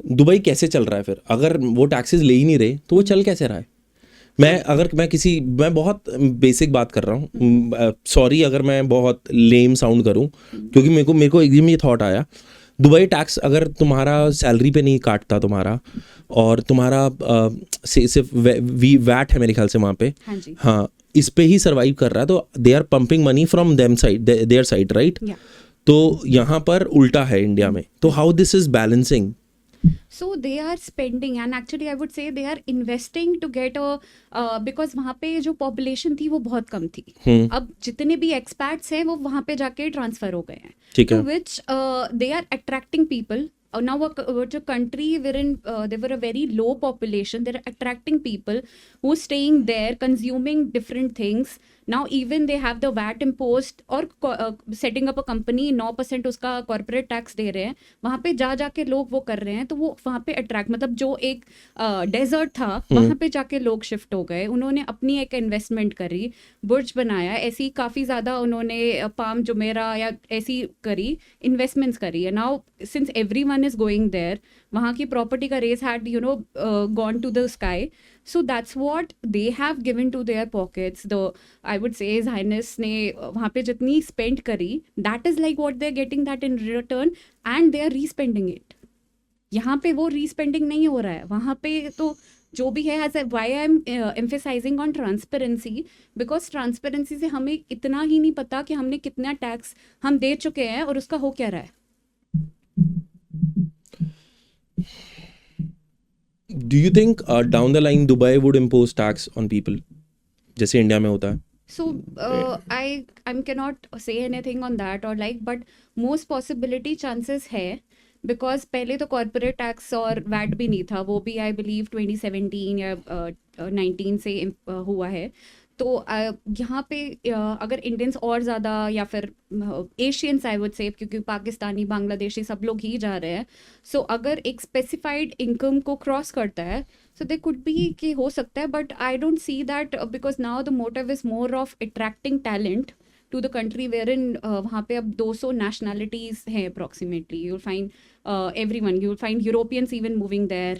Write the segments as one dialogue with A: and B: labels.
A: Dubai कैसे चल रहा है फिर? अगर वो टैक्सेस ले ही नहीं रहे तो वो चल कैसे रहा है? मैं बहुत बेसिक बात कर रहा हूँ, सॉरी अगर मैं बहुत लेम साउंड करूँ, क्योंकि मेरे को एकदम ये थॉट आया, दुबई टैक्स अगर तुम्हारा सैलरी पे नहीं काटता तुम्हारा, और तुम्हारा सिर्फ वैट है मेरे ख्याल से वहाँ पे,
B: हाँ जी,
A: हाँ, इस पे ही सर्वाइव कर रहा है, तो they are pumping money from them side, there side, right?
B: या
A: तो यहाँ पर उल्टा है इंडिया में, तो how this is balancing?
B: so they are spending and actually I would say they are investing to get a because वहाँ पे जो population थी वो बहुत कम थी. अब जितने भी expats हैं वो वहाँ पे जाके ट्रांसफर हो गए हैं,
A: ठीक है.
B: to which they are attracting people. Now a country wherein there were a very low population, they're attracting people who are staying there, consuming different things. Now even they have the VAT imposed और setting up a company 9% उसका corporate tax दे रहे हैं, वहाँ पे जाके लोग वो कर रहे हैं, तो वो वहाँ पे अट्रैक्ट, मतलब जो एक डेजर्ट था वहाँ पे जाके लोग शिफ्ट हो गए, उन्होंने अपनी एक इन्वेस्टमेंट करी, बुर्ज बनाया, ऐसी काफ़ी ज़्यादा उन्होंने पाम जुमेरा या ऐसी करी इन्वेस्टमेंट्स करी है. Now since everyone is going there, वहाँ की प्रॉपर्टी का rates had gone to the sky. So that's what they have given to their pockets. The I would say His Highness ने वहाँ पे जितनी spend करी, that is like what they're getting that in return, and they are re-spending it. यहाँ पे वो re-spending नहीं हो रहा है, वहाँ पे तो जो भी है, as why I'm emphasizing on transparency, because transparency से हमें इतना ही नहीं पता कि हमने कितना टैक्स हम दे चुके हैं और उसका हो क्या रहा है.
A: Do you think down the line Dubai would impose tax on people जैसे इंडिया में होता है?
B: So I cannot say anything on that or like, but most possibility chances है, because पहले तो corporate tax और VAT भी नहीं था, वो भी I believe 2017 या 19 से हुआ है. तो यहाँ पे अगर इंडियंस और ज़्यादा या फिर एशियंस आई वुड से, क्योंकि पाकिस्तानी बांग्लादेशी सब लोग ही जा रहे हैं, सो अगर एक स्पेसिफाइड इनकम को क्रॉस करता है, सो दे कुड बी कि हो सकता है, but I don't see that, because now the motive is more of attracting talent to the country wherein वहाँ पे अब 200 nationalities हैं approximately. You'll find everyone. You'll find Europeans even moving there.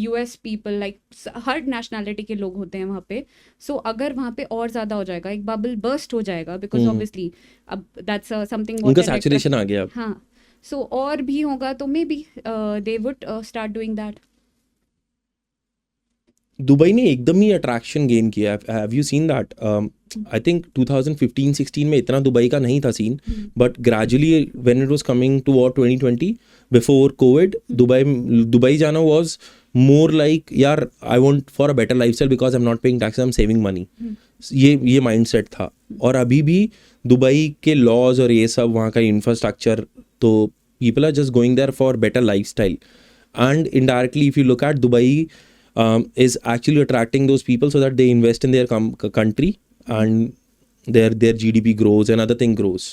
B: US people, like her nationality के लोग होते हैं वहाँ पे. So अगर वहाँ पे और ज़्यादा हो जाएगा, एक bubble burst हो जाएगा, because obviously अब that's something what
A: उनका saturation आ गया.
B: हाँ, so और भी होगा तो maybe they would start doing that.
A: Dubai ने एकदम ही अट्रैक्शन गेन किया है. Have you seen that? I think 2015-16 में इतना दुबई का नहीं था scene, but gradually when it was coming to 2020 before covid, Dubai जाना वाज मोर लाइक, यार I want for a better lifestyle because I am not paying tax, I am saving money. ये mindset था. और अभी भी Dubai के laws और ये सब, वहाँ का इंफ्रास्ट्रक्चर, तो people are just going there for better lifestyle. And indirectly if you look at Dubai is actually attracting those people so that they invest in their country and their GDP grows and other thing grows.